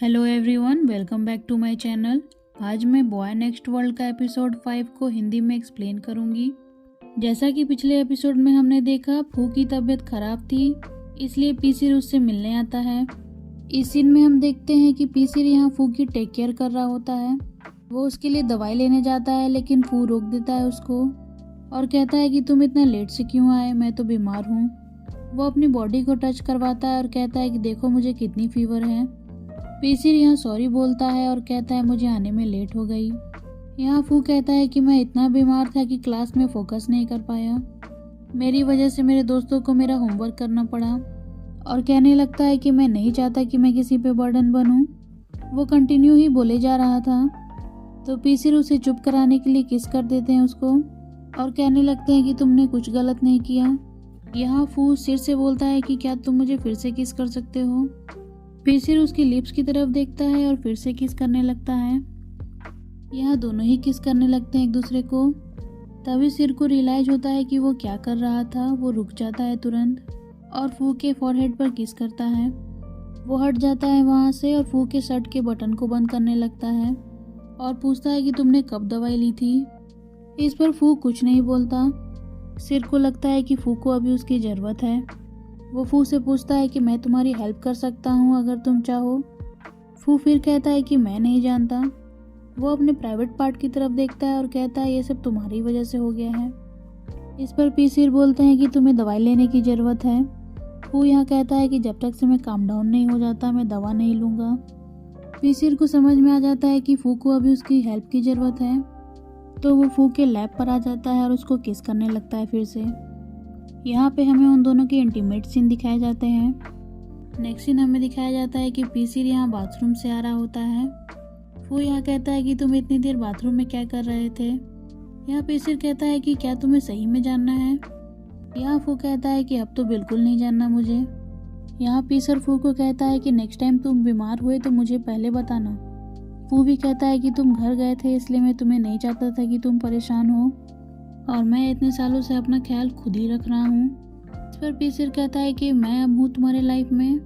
Hello everyone, welcome back to my channel. आज मैं boy next world का episode 5 को हिंदी में एक्सप्लेन करूंगी। जैसा कि पिछले एपिसोड में हमने देखा, फू की तबीयत खराब थी, इसलिए पीसिर उससे मिलने आता है। इस सीन में हम देखते हैं कि पीसिर यहाँ फू की टेक केयर कर रहा होता है। वो उसके लिए दवाई लेने जाता है, लेकिन फू रोक देता है उसको और कहता है कि तुम इतना लेट से क्यों आए, मैं तो बीमार हूँ। वो अपनी बॉडी को टच करवाता है और कहता है कि देखो मुझे कितनी फीवर है। पीसिर यहाँ सॉरी बोलता है और कहता है मुझे आने में लेट हो गई। यहाँ फू कहता है कि मैं इतना बीमार था कि क्लास में फोकस नहीं कर पाया, मेरी वजह से मेरे दोस्तों को मेरा होमवर्क करना पड़ा, और कहने लगता है कि मैं नहीं चाहता कि मैं किसी पे बर्डन बनूं। वो कंटिन्यू ही बोले जा रहा था तो पीसिर उसे चुप कराने के लिए किस कर देते हैं उसको और कहने लगते हैं कि तुमने कुछ गलत नहीं किया। यहाँ फू सिर से बोलता है कि क्या तुम मुझे फिर से किस कर सकते हो। पीसिर उसकी लिप्स की तरफ देखता है और फिर से किस करने लगता है। यहाँ दोनों ही किस करने लगते हैं एक दूसरे को। तभी सिर को रियलाइज होता है कि वो क्या कर रहा था। वो रुक जाता है तुरंत और फू के फॉरहेड पर किस करता है। वो हट जाता है वहाँ से और फू के शर्ट के बटन को बंद करने लगता है और पूछता है कि तुमने कब दवाई ली थी। इस पर फू कुछ नहीं बोलता। सिर को लगता है कि फू को अभी उसकी ज़रूरत है। वो फू से पूछता है कि मैं तुम्हारी हेल्प कर सकता हूँ अगर तुम चाहो। फू फिर कहता है कि मैं नहीं जानता। वो अपने प्राइवेट पार्ट की तरफ देखता है और कहता है ये सब तुम्हारी वजह से हो गया है। इस पर पीसिर बोलते हैं कि तुम्हें दवाई लेने की ज़रूरत है। फू यहाँ कहता है कि जब तक से मैं काम डाउन नहीं हो जाता मैं दवा नहीं लूँगा। पीसिर को समझ में आ जाता है कि फू को अभी उसकी हेल्प की ज़रूरत है, तो वो फू के लैब पर आ जाता है और उसको किस करने लगता है फिर से। यहाँ पे हमें उन दोनों के इंटीमेट सीन दिखाए जाते हैं। नेक्स्ट सीन हमें दिखाया जाता है कि पीसिर यहाँ बाथरूम से आ रहा होता है। फू यहाँ कहता है कि तुम इतनी देर बाथरूम में क्या कर रहे थे। यहाँ पीसिर कहता है कि क्या तुम्हें सही में जानना है। यहाँ फू कहता है कि अब तो बिल्कुल नहीं जानना मुझे। यहाँ पीसिर फू को कहता है कि नेक्स्ट टाइम तुम बीमार हुए तो मुझे पहले बताना। फू भी कहता है कि तुम घर गए थे इसलिए मैं तुम्हें नहीं चाहता था कि तुम परेशान हो, और मैं इतने सालों से अपना ख्याल खुद ही रख रहा हूँ। इस पर पीसिर कहता है कि मैं अब हूँ तुम्हारे लाइफ में,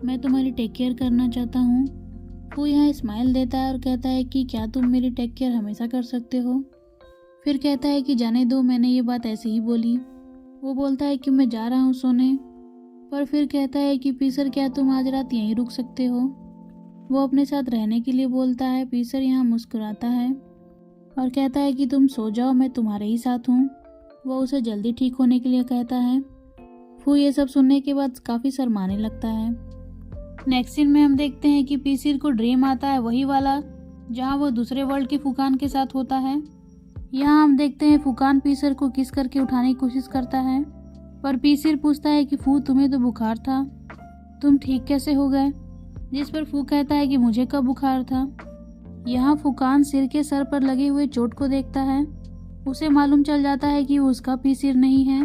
मैं तुम्हारी टेक केयर करना चाहता हूँ। वो यहाँ स्माइल देता है और कहता है कि क्या तुम मेरी टेक केयर हमेशा कर सकते हो। फिर कहता है कि जाने दो, मैंने ये बात ऐसे ही बोली। वो बोलता है कि मैं जा रहा हूँ सोने, पर फिर कहता है कि पीसिर क्या तुम आज रात यहीं रुक सकते हो। वो अपने साथ रहने के लिए बोलता है। पीसिर यहाँ मुस्कुराता है और कहता है कि तुम सो जाओ, मैं तुम्हारे ही साथ हूँ। वो उसे जल्दी ठीक होने के लिए कहता है। फू ये सब सुनने के बाद काफ़ी शर्माने लगता है। नेक्स्ट सीन में हम देखते हैं कि पीसिर को ड्रीम आता है, वही वाला जहाँ वो दूसरे वर्ल्ड के फूकान के साथ होता है। यहाँ हम देखते हैं फूकान पीसिर को किस करके उठाने की कोशिश करता है, पर पीसिर पूछता है कि फू तुम्हें तो बुखार था, तुम ठीक कैसे हो गए। जिस पर फू कहता है कि मुझे कब बुखार था। यहाँ फूकान सिर के सर पर लगे हुए चोट को देखता है। उसे मालूम चल जाता है कि वो उसका पीसिर नहीं है।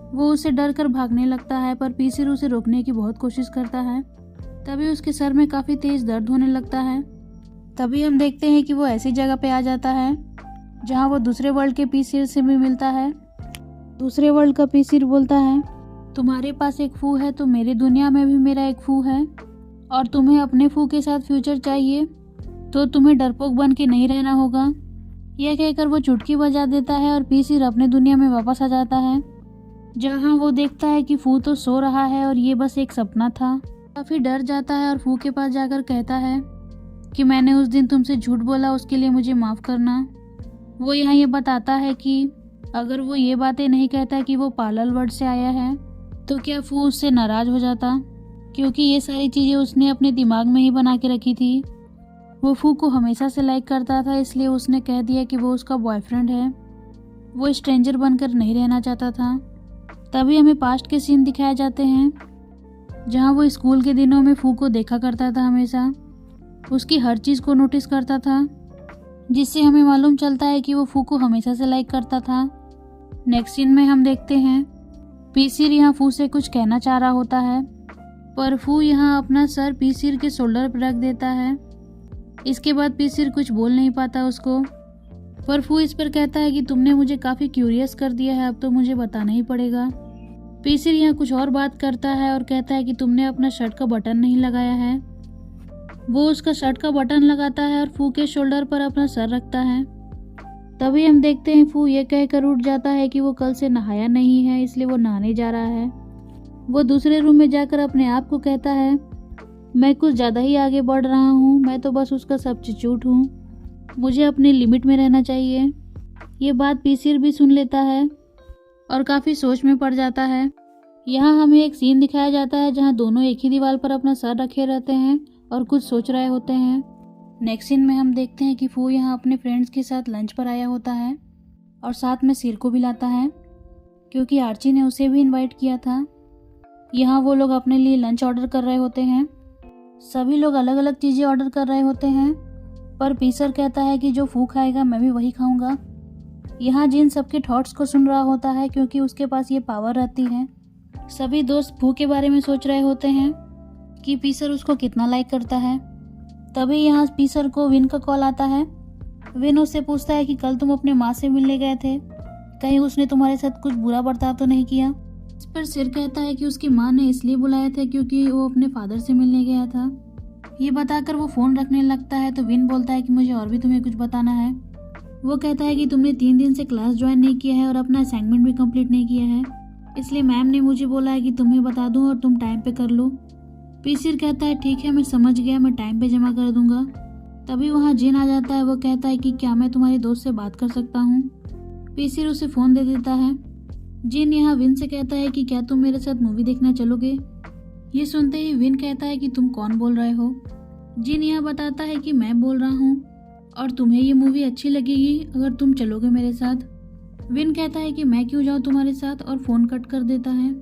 वो उसे डर कर भागने लगता है, पर पीसिर उसे रोकने की बहुत कोशिश करता है। तभी उसके सर में काफ़ी तेज दर्द होने लगता है। तभी हम देखते हैं कि वो ऐसी जगह पे आ जाता है जहाँ वो दूसरे वर्ल्ड के पीसिर से भी मिलता है। दूसरे वर्ल्ड का पीसिर बोलता है, तुम्हारे पास एक फू है तो मेरी दुनिया में भी मेरा एक फू है, और तुम्हें अपने फू के साथ फ्यूचर चाहिए तो तुम्हें डरपोक बन के नहीं रहना होगा। यह कहकर वो चुटकी बजा देता है और पीसिर अपने दुनिया में वापस आ जाता है, जहाँ वो देखता है कि फू तो सो रहा है और ये बस एक सपना था। काफ़ी डर जाता है और फू के पास जाकर कहता है कि मैंने उस दिन तुमसे झूठ बोला, उसके लिए मुझे माफ़ करना। वो यहाँ ये बताता है कि अगर वो ये बातें नहीं कहता कि वो पार्लर वर्ड से आया है तो क्या फू उससे नाराज़ हो जाता, क्योंकि ये सारी चीज़ें उसने अपने दिमाग में ही बना के रखी थी। वो फू को हमेशा से लाइक करता था, इसलिए उसने कह दिया कि वो उसका बॉयफ्रेंड है। वो स्ट्रेंजर बनकर नहीं रहना चाहता था। तभी हमें पास्ट के सीन दिखाए जाते हैं जहाँ वो स्कूल के दिनों में फू को देखा करता था, हमेशा उसकी हर चीज़ को नोटिस करता था, जिससे हमें मालूम चलता है कि वो फू को हमेशा से लाइक करता था। नेक्स्ट सीन में हम देखते हैं पीसिर यहाँ फू से कुछ कहना चाह रहा होता है, पर फू यहाँ अपना सर पीसिर के शोल्डर पर रख देता है। इसके बाद पीसिर कुछ बोल नहीं पाता उसको, पर फू इस पर कहता है कि तुमने मुझे काफ़ी क्यूरियस कर दिया है, अब तो मुझे बताना ही पड़ेगा। पीसिर यहाँ कुछ और बात करता है और कहता है कि तुमने अपना शर्ट का बटन नहीं लगाया है। वो उसका शर्ट का बटन लगाता है और फू के शोल्डर पर अपना सर रखता है। तभी हम देखते हैं फू ये कहकर उठ जाता है कि वो कल से नहाया नहीं है, इसलिए वो नहाने जा रहा है। वो दूसरे रूम में जाकर अपने आप को कहता है, मैं कुछ ज़्यादा ही आगे बढ़ रहा हूँ, मैं तो बस उसका सब्स्टिट्यूट हूँ, मुझे अपनी लिमिट में रहना चाहिए। ये बात पीसीर भी सुन लेता है और काफ़ी सोच में पड़ जाता है। यहाँ हमें एक सीन दिखाया जाता है जहाँ दोनों एक ही दीवार पर अपना सर रखे रहते हैं और कुछ सोच रहे होते हैं। नेक्स्ट सीन में हम देखते हैं कि फू यहाँ अपने फ्रेंड्स के साथ लंच पर आया होता है और साथ में सिर को भी लाता है क्योंकि आर्ची ने उसे भी इनवाइट किया था। यहाँ वो लोग अपने लिए लंच ऑर्डर कर रहे होते हैं। सभी लोग अलग अलग चीज़ें ऑर्डर कर रहे होते हैं, पर पीसर कहता है कि जो फू खाएगा मैं भी वही खाऊंगा। यहाँ जिन सबके थॉट्स को सुन रहा होता है क्योंकि उसके पास ये पावर रहती है। सभी दोस्त फू के बारे में सोच रहे होते हैं कि पीसर उसको कितना लाइक करता है। तभी यहाँ पीसर को विन का कॉल आता है। विन उससे पूछता है कि कल तुम अपने माँ से मिलने गए थे, कहीं उसने तुम्हारे साथ कुछ बुरा बर्ताव तो नहीं किया। इस पर सिर कहता है कि उसकी माँ ने इसलिए बुलाया था क्योंकि वो अपने फादर से मिलने गया था। ये बताकर वो फ़ोन रखने लगता है तो विन बोलता है कि मुझे और भी तुम्हें कुछ बताना है। वो कहता है कि तुमने 3 दिन से क्लास ज्वाइन नहीं किया है और अपना असाइनमेंट भी कंप्लीट नहीं किया है, इसलिए मैम ने मुझे बोला है कि तुम्हें बता दूं और तुम टाइम पे कर लो। पीसिर कहता है ठीक है, मैं समझ गया, मैं टाइम पे जमा कर दूंगा। तभी वहाँ जिन आ जाता है। वो कहता है कि क्या मैं तुम्हारे दोस्त से बात कर सकता हूँ। पीसिर उसे फ़ोन दे देता है। जिन यहाँ विन से कहता है कि क्या तुम मेरे साथ मूवी देखना चलोगे। ये सुनते ही विन कहता है कि तुम कौन बोल रहे हो। जिन यहाँ बताता है कि मैं बोल रहा हूँ और तुम्हें ये मूवी अच्छी लगेगी अगर तुम चलोगे मेरे साथ। विन कहता है कि मैं क्यों जाऊँ तुम्हारे साथ और फ़ोन कट कर देता है।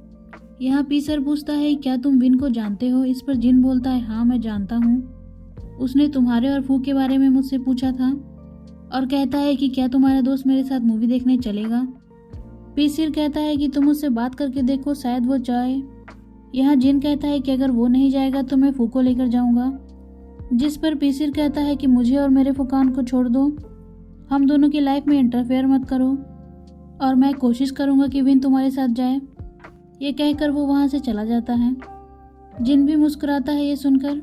यहाँ पीसर पूछता है क्या तुम विन को जानते हो। इस पर जिन बोलता है हाँ मैं जानता हूँ, उसने तुम्हारे और फू के बारे में मुझसे पूछा था और कहता है कि क्या तुम्हारा दोस्त मेरे साथ मूवी देखने चलेगा। पीसर कहता है कि तुम उससे बात करके देखो, शायद वो जाए। यहाँ जिन कहता है कि अगर वो नहीं जाएगा तो मैं फू को लेकर जाऊँगा। जिस पर पीसर कहता है कि मुझे और मेरे फुकान को छोड़ दो, हम दोनों की लाइफ में इंटरफेयर मत करो और मैं कोशिश करूँगा कि विन तुम्हारे साथ जाए। ये कहकर वो वहाँ से चला जाता है। जिन भी मुस्कुराता है ये सुनकर।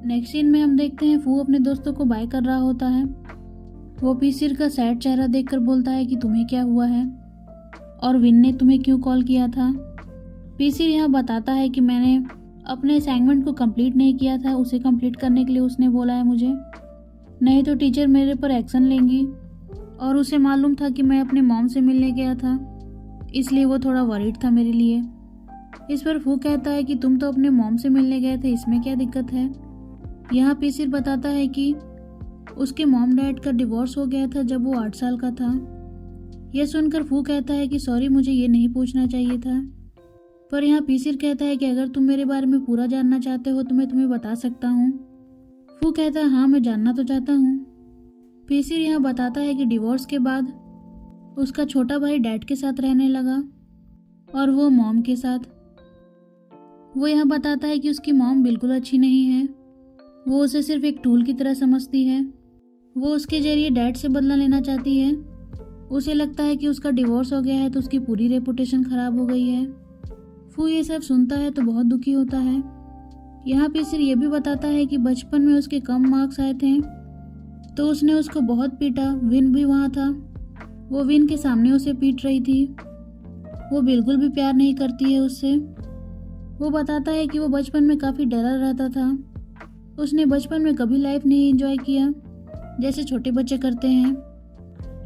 नेक्स्ट सीन में हम देखते हैं फू अपने दोस्तों को बाय कर रहा होता है। वो पीसर का सैड चेहरा देखकर बोलता है कि तुम्हें क्या हुआ है और विन ने तुम्हें क्यों कॉल किया था। पीसर यहाँ बताता है कि मैंने अपने असाइनमेंट को कंप्लीट नहीं किया था, उसे कंप्लीट करने के लिए उसने बोला है मुझे, नहीं तो टीचर मेरे पर एक्शन लेंगी। और उसे मालूम था कि मैं अपने मॉम से मिलने गया था, इसलिए वो थोड़ा वरीड था मेरे लिए। इस पर फू कहता है कि तुम तो अपने मॉम से मिलने गए थे, इसमें क्या दिक्कत है। यहाँ पीसर बताता है कि उसके मॉम डैड का डिवोर्स हो गया था जब वो 8 साल का था। यह सुनकर फू कहता है कि सॉरी, मुझे ये नहीं पूछना चाहिए था। पर यहाँ पीसर कहता है कि अगर तुम मेरे बारे में पूरा जानना चाहते हो तो मैं तुम्हें बता सकता हूँ। फू कहता है हाँ मैं जानना तो चाहता हूँ। पीसर यहाँ बताता है कि डिवोर्स के बाद उसका छोटा भाई डैड के साथ रहने लगा और वो मॉम के साथ। वो यहाँ बताता है कि उसकी मॉम बिल्कुल अच्छी नहीं है, वो उसे सिर्फ एक टूल की तरह समझती है। वो उसके जरिए डैड से बदला लेना चाहती है। उसे लगता है कि उसका डिवोर्स हो गया है तो उसकी पूरी रेपुटेशन खराब हो गई है। फू ये सब सुनता है तो बहुत दुखी होता है। यहाँ पीसर ये भी बताता है कि बचपन में उसके कम मार्क्स आए थे तो उसने उसको बहुत पीटा। विन भी वहाँ था, वो विन के सामने उसे पीट रही थी। वो बिल्कुल भी प्यार नहीं करती है उससे। वो बताता है कि वो बचपन में काफ़ी डरा रहता था, उसने बचपन में कभी लाइफ नहीं एंजॉय किया जैसे छोटे बच्चे करते हैं।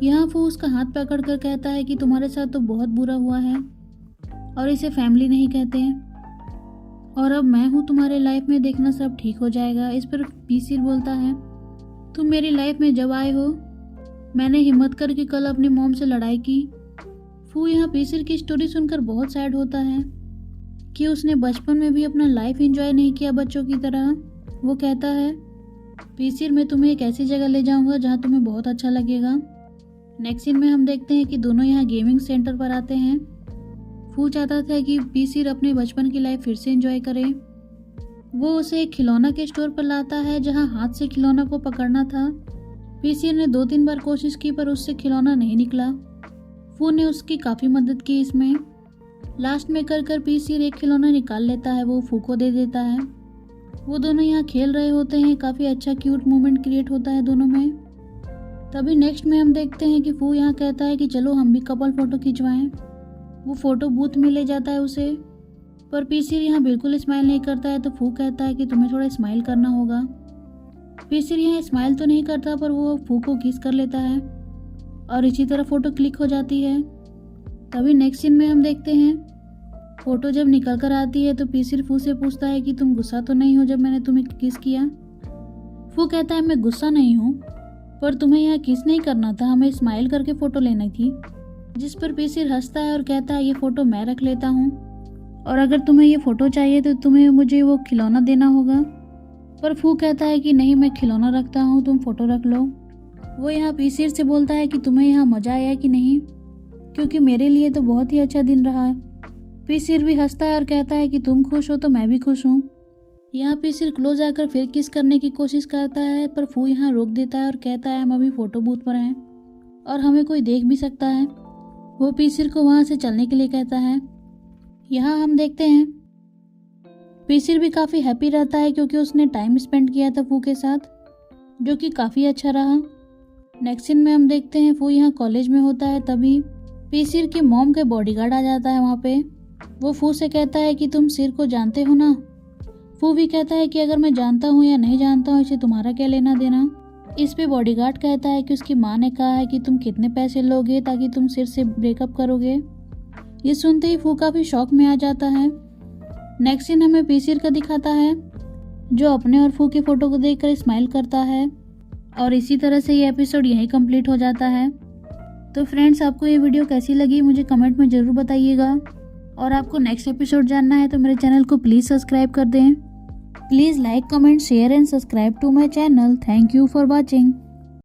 यहाँ फू उसका हाथ पकड़ कर कहता है कि तुम्हारे साथ तो बहुत बुरा हुआ है और इसे फैमिली नहीं कहते हैं और अब मैं हूँ तुम्हारे लाइफ में, देखना सब ठीक हो जाएगा। इस पर पीसर बोलता है तुम मेरी लाइफ में जब आए हो मैंने हिम्मत करके कल अपनी मॉम से लड़ाई की। फू यहाँ पीसर की स्टोरी सुनकर बहुत सैड होता है कि उसने बचपन में भी अपना लाइफ एंजॉय नहीं किया बच्चों की तरह। वो कहता है पीसर मैं तुम्हें एक ऐसी जगह ले जाऊंगा जहाँ तुम्हें बहुत अच्छा लगेगा। नेक्स्ट सीन में हम देखते हैं कि दोनों यहाँ गेमिंग सेंटर पर आते हैं। फू चाहता था कि पीसर अपने बचपन की लाइफ फिर से एंजॉय करे। वो उसे एक खिलौना के स्टोर पर लाता है जहाँ हाथ से खिलौना को पकड़ना था। पीसर ने 2-3 बार कोशिश की पर उससे खिलौना नहीं निकला। फू ने उसकी काफ़ी मदद की इसमें। लास्ट में कर पीसर एक खिलौना निकाल लेता है, वो फू को दे देता है। वो दोनों यहाँ खेल रहे होते हैं, काफ़ी अच्छा क्यूट मोमेंट क्रिएट होता है दोनों में। तभी नेक्स्ट में हम देखते हैं कि फू यहाँ कहता है कि चलो हम भी कपल फ़ोटो खिंचवाएं। वो फ़ोटो बूथ में ले जाता है उसे, पर पीसीर यहाँ बिल्कुल स्माइल नहीं करता है। तो फू कहता है कि तुम्हें थोड़ा स्माइल करना होगा। पीसीर यहाँ स्माइल तो नहीं करता, पर वो फू को किस कर लेता है और इसी तरह फ़ोटो क्लिक हो जाती है। तभी नेक्स्ट सीन में हम देखते हैं फ़ोटो जब निकल कर आती है तो पीसीर फू से पूछता है कि तुम गुस्सा तो नहीं हो जब मैंने तुम्हें किस किया। फू कहता है मैं गुस्सा नहीं हूँ, पर तुम्हें यहाँ किस नहीं करना था, हमें स्माइल करके फ़ोटो लेनी थी। जिस पर पीसीर हंसता है और कहता है ये फ़ोटो मैं रख लेता हूँ, और अगर तुम्हें ये फ़ोटो चाहिए तो तुम्हें मुझे वो खिलौना देना होगा। पर फू कहता है कि नहीं, मैं खिलौना रखता हूँ, तुम फ़ोटो रख लो। वो यहाँ पीसीर से बोलता है कि तुम्हें यहाँ मज़ा आया कि नहीं, क्योंकि मेरे लिए तो बहुत ही अच्छा दिन रहा। पीसीर भी हंसता है और कहता है कि तुम खुश हो तो मैं भी खुश हूँ। यहाँ पीसीर क्लोज आकर फिर किस करने की कोशिश करता है, पर फू यहाँ रोक देता है और कहता है हम अभी फ़ोटो बूथ पर हैं और हमें कोई देख भी सकता है। वो पीसीर को वहाँ से चलने के लिए कहता है। यहाँ हम देखते हैं पीसीर भी काफ़ी हैप्पी रहता है क्योंकि उसने टाइम स्पेंड किया था फू के साथ, जो कि काफ़ी अच्छा रहा। नेक्स्ट सीन में हम देखते हैं फू यहाँ कॉलेज में होता है। तभी पीसीर की मॉम के बॉडीगार्ड आ जाता है वहाँ पे। वो फू से कहता है कि तुम सिर को जानते हो ना। फू भी कहता है कि अगर मैं जानता हूँ या नहीं जानता हूँ इसे तुम्हारा क्या लेना देना। इस पे बॉडीगार्ड कहता है कि उसकी माँ ने कहा है कि तुम कितने पैसे लोगे ताकि तुम सिर से ब्रेकअप करोगे। ये सुनते ही फू काफ़ी शॉक में आ जाता है। नेक्स्ट सीन हमें पीसीर का दिखाता है, जो अपने और फू की फ़ोटो को देखकर स्माइल करता है, और इसी तरह से ये एपिसोड यहीं कंप्लीट हो जाता है। तो फ्रेंड्स, आपको ये वीडियो कैसी लगी मुझे कमेंट में ज़रूर बताइएगा, और आपको नेक्स्ट एपिसोड जानना है तो मेरे चैनल को प्लीज़ सब्सक्राइब कर दें। Please like, comment, share and subscribe to my channel. Thank you for watching.